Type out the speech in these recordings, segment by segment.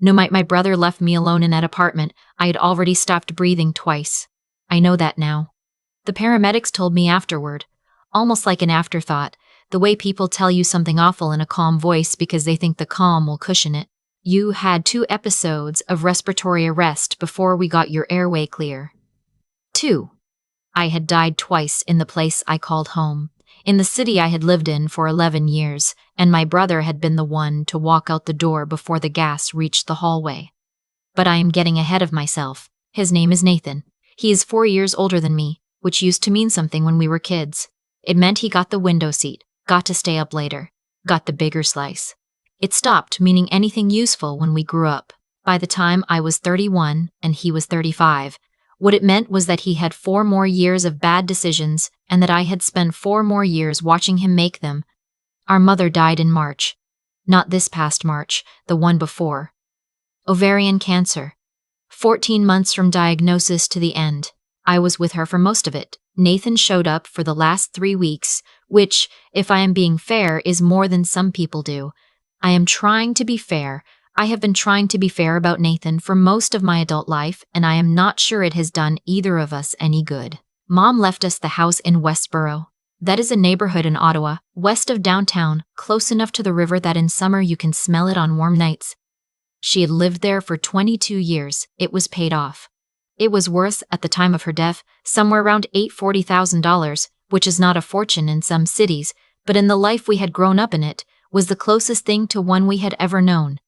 No, my brother left me alone in that apartment. I had already stopped breathing twice. I know that now. The paramedics told me afterward, almost like an afterthought, the way people tell you something awful in a calm voice because they think the calm will cushion it. You had 2 episodes of respiratory arrest before we got your airway clear. 2. I had died twice in the place I called home, in the city I had lived in for 11 years, and my brother had been the one to walk out the door before the gas reached the hallway. But I am getting ahead of myself. His name is Nathan. He is 4 years older than me, which used to mean something when we were kids. It meant he got the window seat, got to stay up later, got the bigger slice. It stopped meaning anything useful when we grew up. By the time I was 31 and he was 35, what it meant was that he had 4 more years of bad decisions and that I had spent 4 more years watching him make them. Our mother died in March. Not this past March, the one before. Ovarian cancer. 14 months from diagnosis to the end. I was with her for most of it. Nathan showed up for the last 3 weeks, which, if I am being fair, is more than some people do. I am trying to be fair. I have been trying to be fair about Nathan for most of my adult life, and I am not sure it has done either of us any good. Mom left us the house in Westboro. That is a neighborhood in Ottawa, west of downtown, close enough to the river that in summer you can smell it on warm nights. She had lived there for 22 years. It was paid off. It was worth, at the time of her death, somewhere around $40,000, which is not a fortune in some cities, but in the life we had grown up in it, was the closest thing to one we had ever known.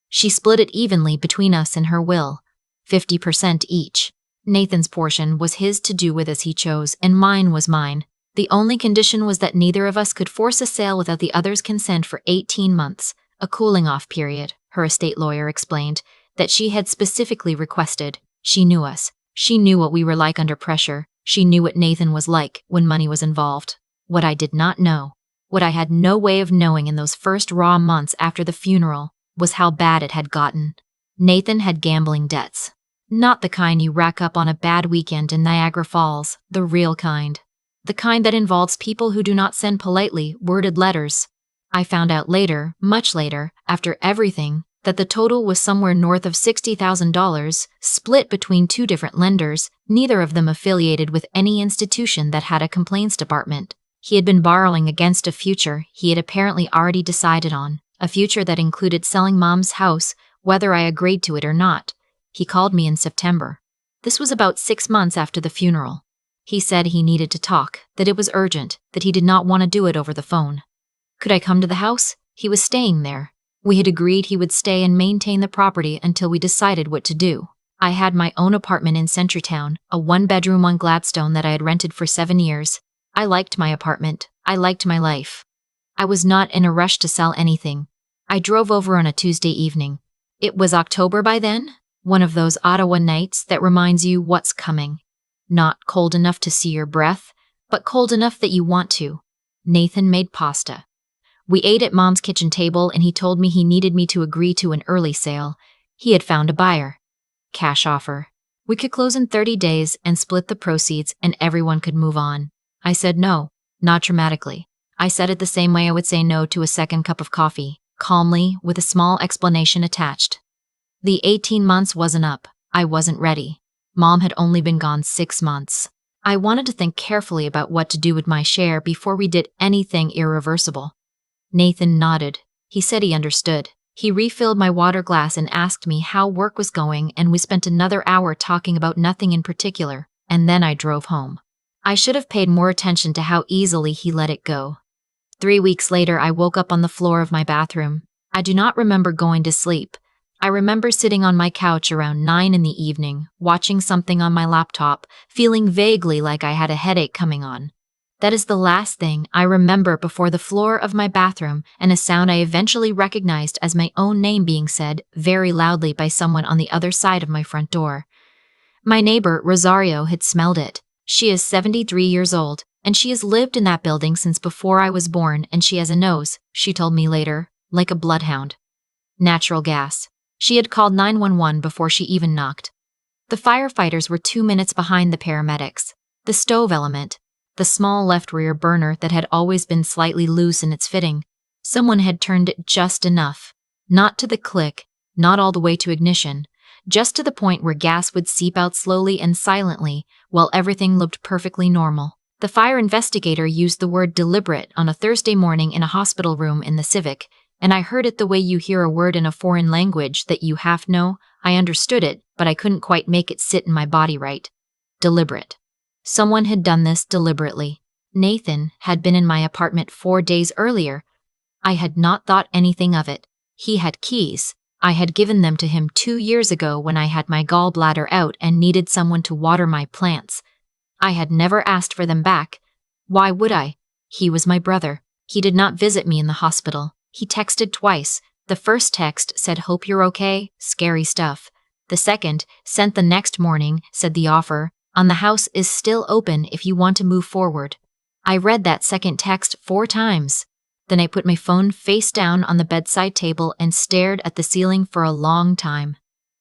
She split it evenly between us in her will, 50% each. Nathan's portion was his to do with as he chose, and mine was mine. The only condition was that neither of us could force a sale without the other's consent for 18 months, a cooling-off period, her estate lawyer explained, that she had specifically requested. She knew us. She knew what we were like under pressure. She knew what Nathan was like when money was involved. What I did not know, what I had no way of knowing in those first raw months after the funeral, was how bad it had gotten. Nathan had gambling debts. Not the kind you rack up on a bad weekend in Niagara Falls, the real kind. The kind that involves people who do not send politely worded letters. I found out later, much later, after everything, that the total was somewhere north of $60,000, split between 2 different lenders, neither of them affiliated with any institution that had a complaints department. He had been borrowing against a future he had apparently already decided on, a future that included selling Mom's house, whether I agreed to it or not. He called me in September. This was about 6 months after the funeral. He said he needed to talk, that it was urgent, that he did not want to do it over the phone. Could I come to the house? He was staying there. We had agreed he would stay and maintain the property until we decided what to do. I had my own apartment in Centretown, a 1-bedroom on Gladstone that I had rented for 7 years. I liked my apartment. I liked my life. I was not in a rush to sell anything. I drove over on a Tuesday evening. It was October by then, one of those Ottawa nights that reminds you what's coming. Not cold enough to see your breath, but cold enough that you want to. Nathan made pasta. We ate at Mom's kitchen table and he told me he needed me to agree to an early sale. He had found a buyer. Cash offer. We could close in 30 days and split the proceeds and everyone could move on. I said no, not dramatically. I said it the same way I would say no to a second cup of coffee, calmly, with a small explanation attached. The 18 months wasn't up. I wasn't ready. Mom had only been gone 6 months. I wanted to think carefully about what to do with my share before we did anything irreversible. Nathan nodded. He said he understood. He refilled my water glass and asked me how work was going, and we spent another hour talking about nothing in particular, and then I drove home. I should have paid more attention to how easily he let it go. 3 weeks later, I woke up on the floor of my bathroom. I do not remember going to sleep. I remember sitting on my couch around 9 in the evening, watching something on my laptop, feeling vaguely like I had a headache coming on. That is the last thing I remember before the floor of my bathroom and a sound I eventually recognized as my own name being said very loudly by someone on the other side of my front door. My neighbor, Rosario, had smelled it. She is 73 years old, and she has lived in that building since before I was born, and she has a nose, she told me later, like a bloodhound. Natural gas. She had called 911 before she even knocked. The firefighters were 2 minutes behind the paramedics. The stove element, the small left rear burner that had always been slightly loose in its fitting, someone had turned it just enough, not to the click, not all the way to ignition, just to the point where gas would seep out slowly and silently while everything looked perfectly normal. The fire investigator used the word deliberate on a Thursday morning in a hospital room in the Civic, and I heard it the way you hear a word in a foreign language that you half know. I understood it, but I couldn't quite make it sit in my body right. Deliberate. Someone had done this deliberately. Nathan had been in my apartment 4 days earlier. I had not thought anything of it. He had keys. I had given them to him 2 years ago when I had my gallbladder out and needed someone to water my plants. I had never asked for them back. Why would I? He was my brother. He did not visit me in the hospital. He texted twice. The first text said, "Hope you're okay," scary stuff. The second, sent the next morning, said the offer on the house is still open if you want to move forward. I read that second text 4 times. Then I put my phone face down on the bedside table and stared at the ceiling for a long time.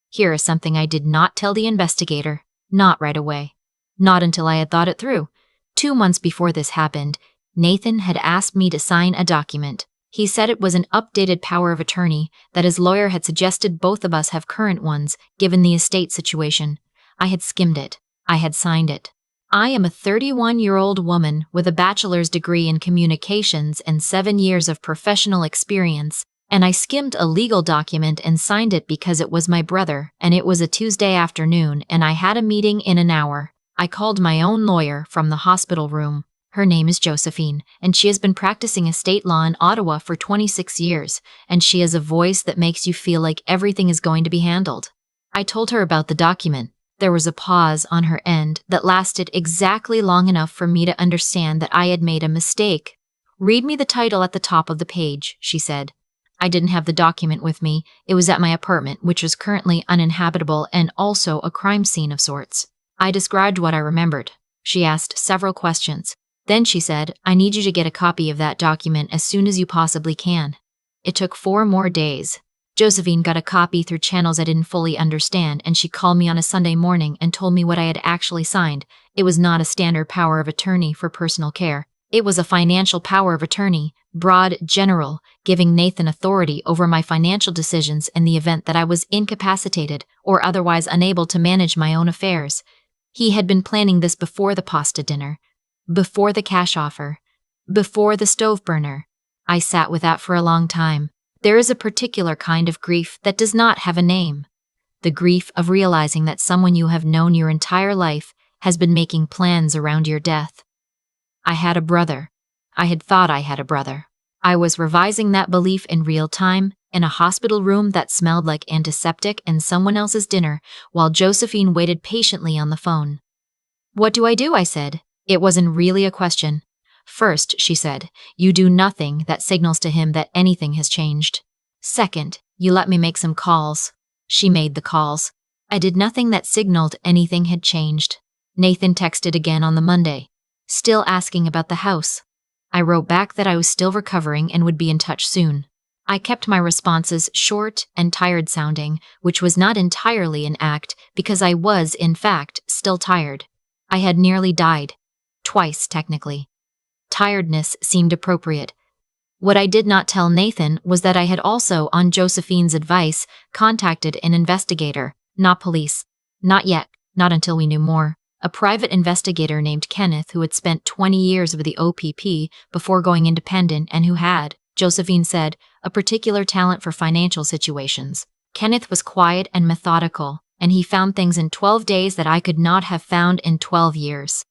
Here is something I did not tell the investigator. Not right away. Not until I had thought it through. 2 months before this happened, Nathan had asked me to sign a document. He said it was an updated power of attorney, that his lawyer had suggested both of us have current ones, given the estate situation. I had skimmed it. I had signed it. I am a 31-year-old woman with a bachelor's degree in communications and 7 years of professional experience, and I skimmed a legal document and signed it because it was my brother, and it was a Tuesday afternoon, and I had a meeting in an hour. I called my own lawyer from the hospital room. Her name is Josephine, and she has been practicing estate law in Ottawa for 26 years, and she has a voice that makes you feel like everything is going to be handled. I told her about the document. There was a pause on her end that lasted exactly long enough for me to understand that I had made a mistake. "Read me the title at the top of the page," she said. I didn't have the document with me. It was at my apartment, which was currently uninhabitable and also a crime scene of sorts. I described what I remembered. She asked several questions. Then she said, "I need you to get a copy of that document as soon as you possibly can." It took 4 more days. Josephine got a copy through channels I didn't fully understand, and she called me on a Sunday morning and told me what I had actually signed. It was not a standard power of attorney for personal care. It was a financial power of attorney, broad, general, giving Nathan authority over my financial decisions in the event that I was incapacitated or otherwise unable to manage my own affairs. He had been planning this before the pasta dinner, before the cash offer, before the stove burner. I sat with that for a long time. There is a particular kind of grief that does not have a name. The grief of realizing that someone you have known your entire life has been making plans around your death. I had a brother. I had thought I had a brother. I was revising that belief in real time, in a hospital room that smelled like antiseptic and someone else's dinner, while Josephine waited patiently on the phone. "What do?" I said. It wasn't really a question. "First," she said, "you do nothing that signals to him that anything has changed. Second, you let me make some calls." She made the calls. I did nothing that signaled anything had changed. Nathan texted again on the Monday, still asking about the house. I wrote back that I was still recovering and would be in touch soon. I kept my responses short and tired sounding, which was not entirely an act because I was, in fact, still tired. I had nearly died. Twice, technically. Tiredness seemed appropriate. What I did not tell Nathan was that I had also, on Josephine's advice, contacted an investigator, not police. Not yet, not until we knew more. A private investigator named Kenneth who had spent 20 years with the OPP before going independent and who had, Josephine said, a particular talent for financial situations. Kenneth was quiet and methodical, and he found things in 12 days that I could not have found in 12 years.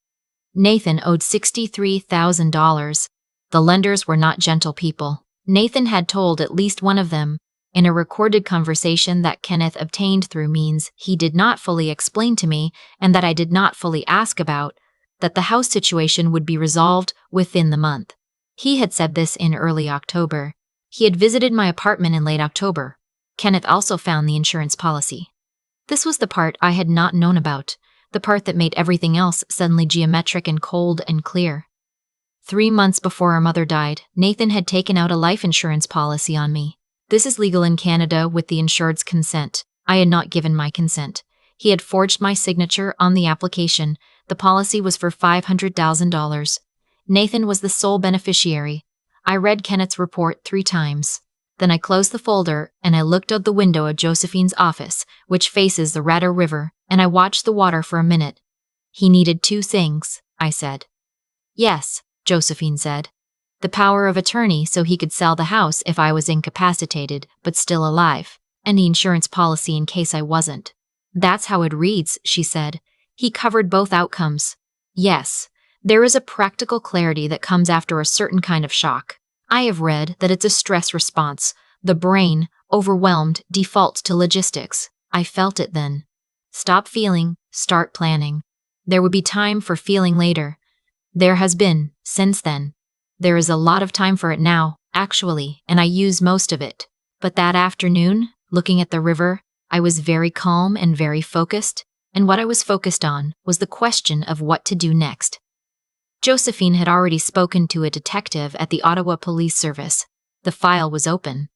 Nathan owed $63,000. The lenders were not gentle people. Nathan had told at least one of them, in a recorded conversation that Kenneth obtained through means he did not fully explain to me and that I did not fully ask about, that the house situation would be resolved within the month. He had said this in early October. He had visited my apartment in late October. Kenneth also found the insurance policy. This was the part I had not known about, the part that made everything else suddenly geometric and cold and clear. 3 months before our mother died, Nathan had taken out a life insurance policy on me. This is legal in Canada with the insured's consent. I had not given my consent. He had forged my signature on the application. The policy was for $500,000. Nathan was the sole beneficiary. I read Kenneth's report 3 times. Then I closed the folder and I looked out the window of Josephine's office, which faces the Ratter River, and I watched the water for a minute. He needed 2 things, I said. Yes, Josephine said. The power of attorney so he could sell the house if I was incapacitated but still alive, and the insurance policy in case I wasn't. That's how it reads, she said. He covered both outcomes. Yes, there is a practical clarity that comes after a certain kind of shock. I have read that it's a stress response. The brain, overwhelmed, defaults to logistics. I felt it then. Stop feeling, start planning. There would be time for feeling later. There has been, since then. There is a lot of time for it now, actually, and I use most of it. But that afternoon, looking at the river, I was very calm and very focused, and what I was focused on was the question of what to do next. Josephine had already spoken to a detective at the Ottawa Police Service. The file was open.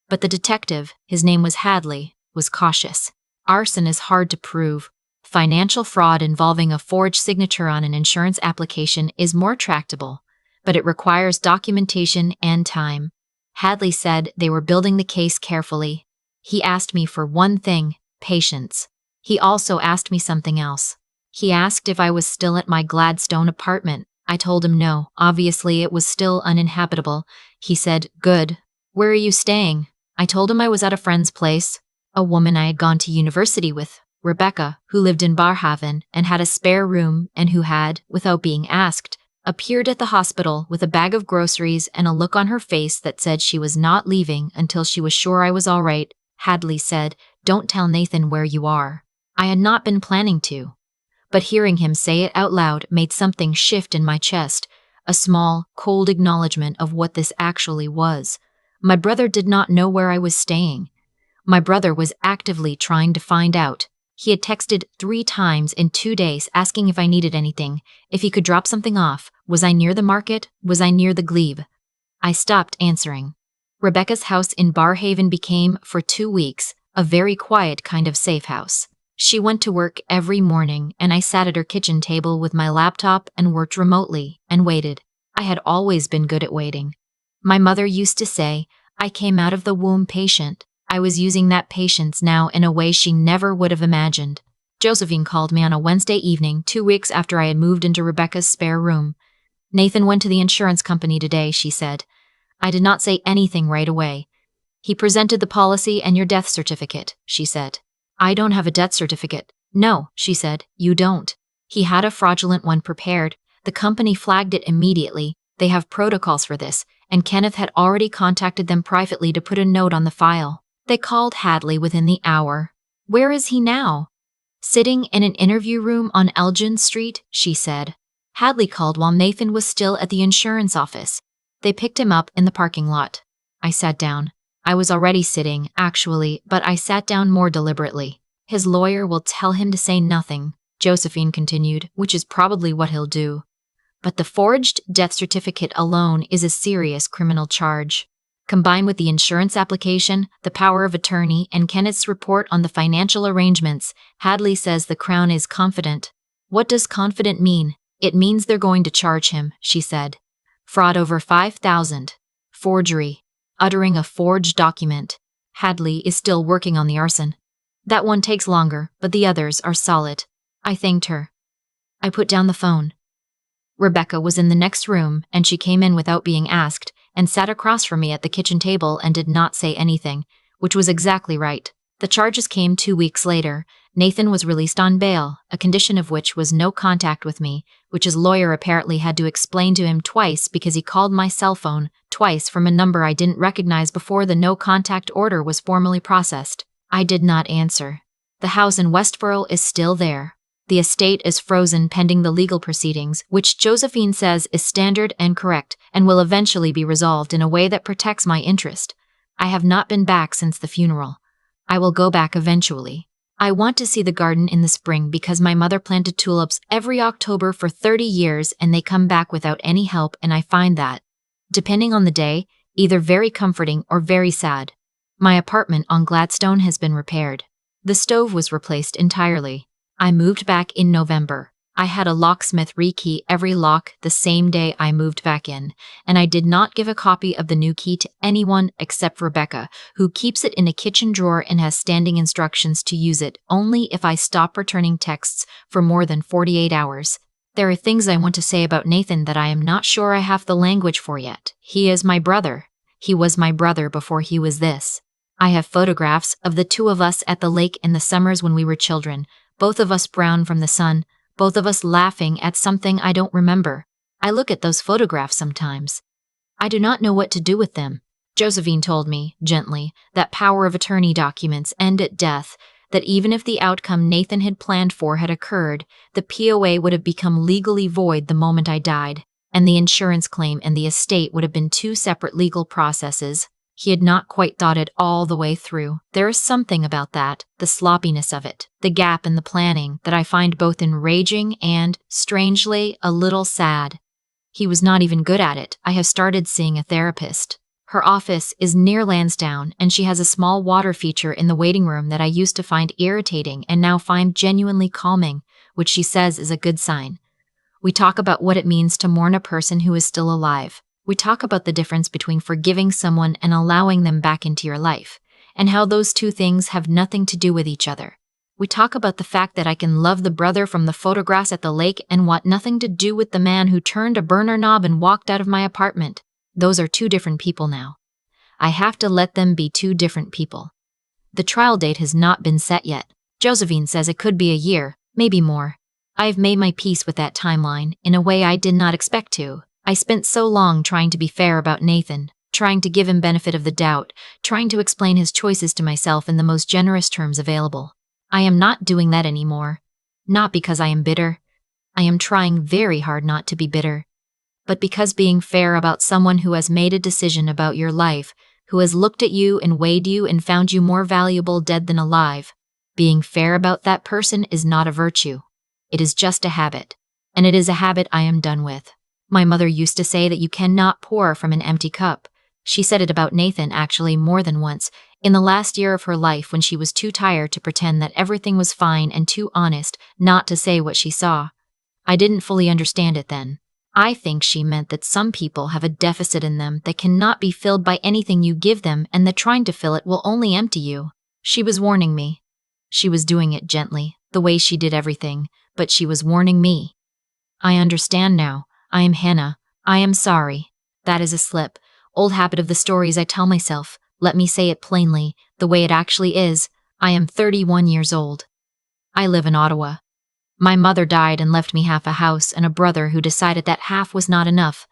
But the detective, his name was Hadley, was cautious. Arson is hard to prove. Financial fraud involving a forged signature on an insurance application is more tractable, but it requires documentation and time. Hadley said they were building the case carefully. He asked me for one thing, patience. He also asked me something else. He asked if I was still at my Gladstone apartment. I told him no, obviously it was still uninhabitable. He said, "Good. Where are you staying?" I told him I was at a friend's place, a woman I had gone to university with, Rebecca, who lived in Barhaven and had a spare room and who had, without being asked, appeared at the hospital with a bag of groceries and a look on her face that said she was not leaving until she was sure I was all right. Hadley said, "Don't tell Nathan where you are." I had not been planning to, but hearing him say it out loud made something shift in my chest, a small, cold acknowledgement of what this actually was. My brother did not know where I was staying. My brother was actively trying to find out. He had texted 3 times in 2 days asking if I needed anything, if he could drop something off. Was I near the market? Was I near the glebe? I stopped answering. Rebecca's house in Barhaven became, for 2 weeks, a very quiet kind of safe house. She went to work every morning, and I sat at her kitchen table with my laptop and worked remotely, and waited. I had always been good at waiting. My mother used to say, I came out of the womb patient. I was using that patience now in a way she never would have imagined. Josephine called me on a Wednesday evening, 2 weeks after I had moved into Rebecca's spare room. "Nathan went to the insurance company today," she said. I did not say anything right away. "He presented the policy and your death certificate," she said. "I don't have a death certificate." "No," she said, "you don't. He had a fraudulent one prepared. The company flagged it immediately. They have protocols for this, and Kenneth had already contacted them privately to put a note on the file. They called Hadley within the hour. Where is he now?" "Sitting in an interview room on Elgin Street," she said. "Hadley called while Nathan was still at the insurance office. They picked him up in the parking lot." I sat down. I was already sitting, actually, but I sat down more deliberately. "His lawyer will tell him to say nothing," Josephine continued, "which is probably what he'll do. But the forged death certificate alone is a serious criminal charge. Combined with the insurance application, the power of attorney, and Kenneth's report on the financial arrangements, Hadley says the Crown is confident." "What does confident mean?" "It means they're going to charge him," she said. "Fraud over 5,000. Forgery. Uttering a forged document. Hadley is still working on the arson. That one takes longer, but the others are solid." I thanked her. I put down the phone. Rebecca was in the next room, and she came in without being asked, and sat across from me at the kitchen table and did not say anything, which was exactly right. The charges came 2 weeks later. Nathan was released on bail, a condition of which was no contact with me, which his lawyer apparently had to explain to him twice because he called my cell phone twice from a number I didn't recognize before the no-contact order was formally processed. I did not answer. The house in Westboro is still there. The estate is frozen pending the legal proceedings, which Josephine says is standard and correct and will eventually be resolved in a way that protects my interest. I have not been back since the funeral. I will go back eventually. I want to see the garden in the spring because my mother planted tulips every October for 30 years and they come back without any help, and I find that, depending on the day, either very comforting or very sad. My apartment on Gladstone has been repaired. The stove was replaced entirely. I moved back in November. I had a locksmith rekey every lock the same day I moved back in, and I did not give a copy of the new key to anyone except Rebecca, who keeps it in a kitchen drawer and has standing instructions to use it only if I stop returning texts for more than 48 hours. There are things I want to say about Nathan that I am not sure I have the language for yet. He is my brother. He was my brother before he was this. I have photographs of the two of us at the lake in the summers when we were children, both of us brown from the sun, both of us laughing at something I don't remember. I look at those photographs sometimes. I do not know what to do with them. Josephine told me, gently, that power of attorney documents end at death, that even if the outcome Nathan had planned for had occurred, the POA would have become legally void the moment I died, and the insurance claim and the estate would have been two separate legal processes. He had not quite thought it all the way through. There is something about that, the sloppiness of it, the gap in the planning, that I find both enraging and, strangely, a little sad. He was not even good at it. I have started seeing a therapist. Her office is near Lansdowne, and she has a small water feature in the waiting room that I used to find irritating and now find genuinely calming, which she says is a good sign. We talk about what it means to mourn a person who is still alive. We talk about the difference between forgiving someone and allowing them back into your life, and how those two things have nothing to do with each other. We talk about the fact that I can love the brother from the photographs at the lake and want nothing to do with the man who turned a burner knob and walked out of my apartment. Those are two different people now. I have to let them be two different people. The trial date has not been set yet. Josephine says it could be a year, maybe more. I've made my peace with that timeline in a way I did not expect to. I spent so long trying to be fair about Nathan, trying to give him benefit of the doubt, trying to explain his choices to myself in the most generous terms available. I am not doing that anymore. Not because I am bitter. I am trying very hard not to be bitter. But because being fair about someone who has made a decision about your life, who has looked at you and weighed you and found you more valuable dead than alive, being fair about that person is not a virtue. It is just a habit. And it is a habit I am done with. My mother used to say that you cannot pour from an empty cup. She said it about Nathan actually more than once, in the last year of her life when she was too tired to pretend that everything was fine and too honest not to say what she saw. I didn't fully understand it then. I think she meant that some people have a deficit in them that cannot be filled by anything you give them and that trying to fill it will only empty you. She was warning me. She was doing it gently, the way she did everything, but she was warning me. I understand now. I am Hannah. I am sorry. That is a slip. Old habit of the stories I tell myself. Let me say it plainly, the way it actually is. I am 31 years old. I live in Ottawa. My mother died and left me half a house and a brother who decided that half was not enough.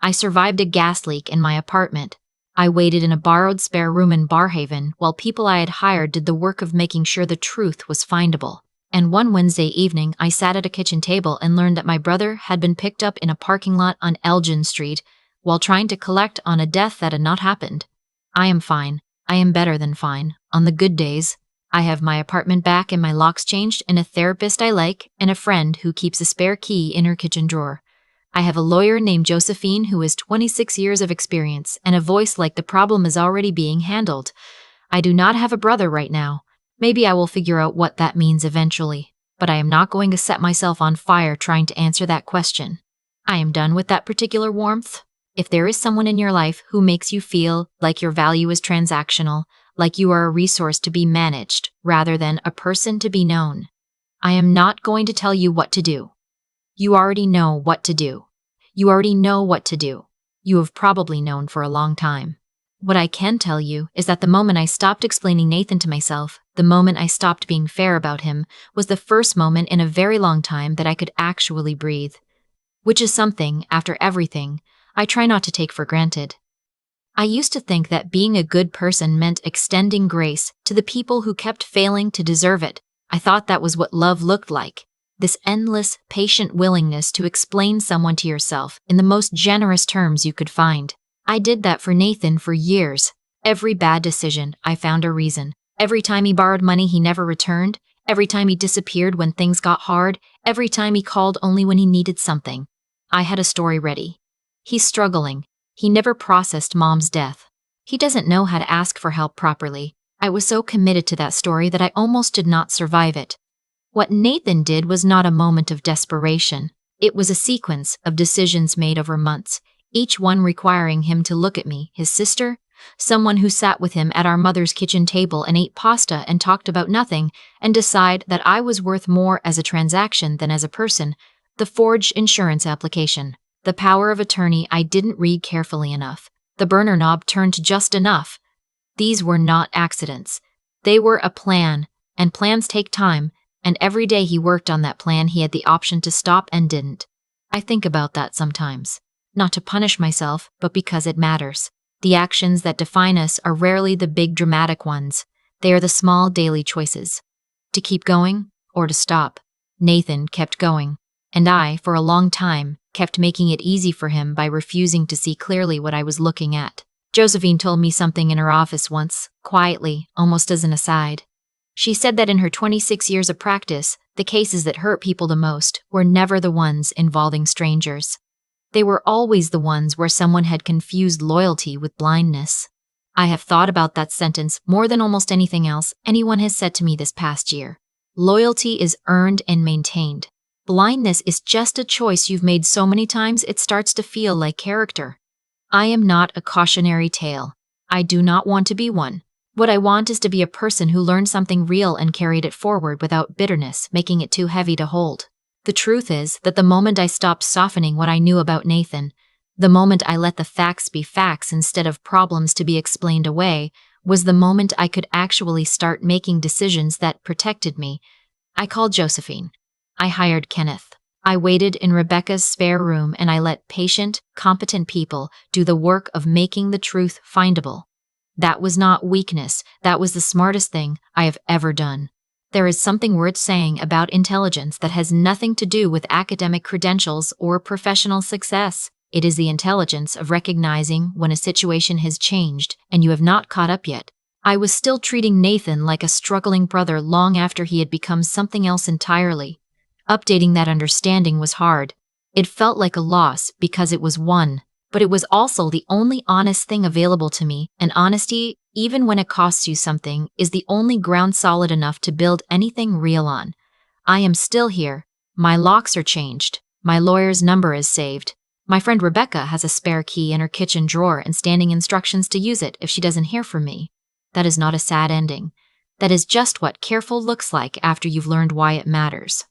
I survived a gas leak in my apartment. I waited in a borrowed spare room in Barhaven while people I had hired did the work of making sure the truth was findable. And one Wednesday evening, I sat at a kitchen table and learned that my brother had been picked up in a parking lot on Elgin Street while trying to collect on a death that had not happened. I am fine. I am better than fine. On the good days, I have my apartment back and my locks changed and a therapist I like and a friend who keeps a spare key in her kitchen drawer. I have a lawyer named Josephine who has 26 years of experience and a voice like the problem is already being handled. I do not have a brother right now. Maybe I will figure out what that means eventually, but I am not going to set myself on fire trying to answer that question. I am done with that particular warmth. If there is someone in your life who makes you feel like your value is transactional, like you are a resource to be managed rather than a person to be known, I am not going to tell you what to do. You already know what to do. You already know what to do. You have probably known for a long time. What I can tell you is that the moment I stopped explaining Nathan to myself, the moment I stopped being fair about him, was the first moment in a very long time that I could actually breathe. Which is something, after everything, I try not to take for granted. I used to think that being a good person meant extending grace to the people who kept failing to deserve it. I thought that was what love looked like. This endless, patient willingness to explain someone to yourself in the most generous terms you could find. I did that for Nathan for years. Every bad decision, I found a reason. Every time he borrowed money he never returned. Every time he disappeared when things got hard. Every time he called only when he needed something. I had a story ready. He's struggling. He never processed Mom's death. He doesn't know how to ask for help properly. I was so committed to that story that I almost did not survive it. What Nathan did was not a moment of desperation. It was a sequence of decisions made over months, each one requiring him to look at me, his sister, someone who sat with him at our mother's kitchen table and ate pasta and talked about nothing, and decide that I was worth more as a transaction than as a person, the forged insurance application, the power of attorney I didn't read carefully enough, the burner knob turned just enough. These were not accidents. They were a plan, and plans take time, and every day he worked on that plan he had the option to stop and didn't. I think about that sometimes. Not to punish myself, but because it matters. The actions that define us are rarely the big dramatic ones. They are the small daily choices. To keep going, or to stop. Nathan kept going, and I, for a long time, kept making it easy for him by refusing to see clearly what I was looking at. Josephine told me something in her office once, quietly, almost as an aside. She said that in her 26 years of practice, the cases that hurt people the most were never the ones involving strangers. They were always the ones where someone had confused loyalty with blindness. I have thought about that sentence more than almost anything else anyone has said to me this past year. Loyalty is earned and maintained. Blindness is just a choice you've made so many times it starts to feel like character. I am not a cautionary tale. I do not want to be one. What I want is to be a person who learned something real and carried it forward without bitterness, making it too heavy to hold. The truth is that the moment I stopped softening what I knew about Nathan, the moment I let the facts be facts instead of problems to be explained away, was the moment I could actually start making decisions that protected me. I called Josephine. I hired Kenneth. I waited in Rebecca's spare room and I let patient, competent people do the work of making the truth findable. That was not weakness, that was the smartest thing I have ever done. There is something worth saying about intelligence that has nothing to do with academic credentials or professional success. It is the intelligence of recognizing when a situation has changed and you have not caught up yet. I was still treating Nathan like a struggling brother long after he had become something else entirely. Updating that understanding was hard. It felt like a loss because it was won. But it was also the only honest thing available to me, and honesty, even when it costs you something, is the only ground solid enough to build anything real on. I am still here. My locks are changed. My lawyer's number is saved. My friend Rebecca has a spare key in her kitchen drawer and standing instructions to use it if she doesn't hear from me. That is not a sad ending. That is just what careful looks like after you've learned why it matters.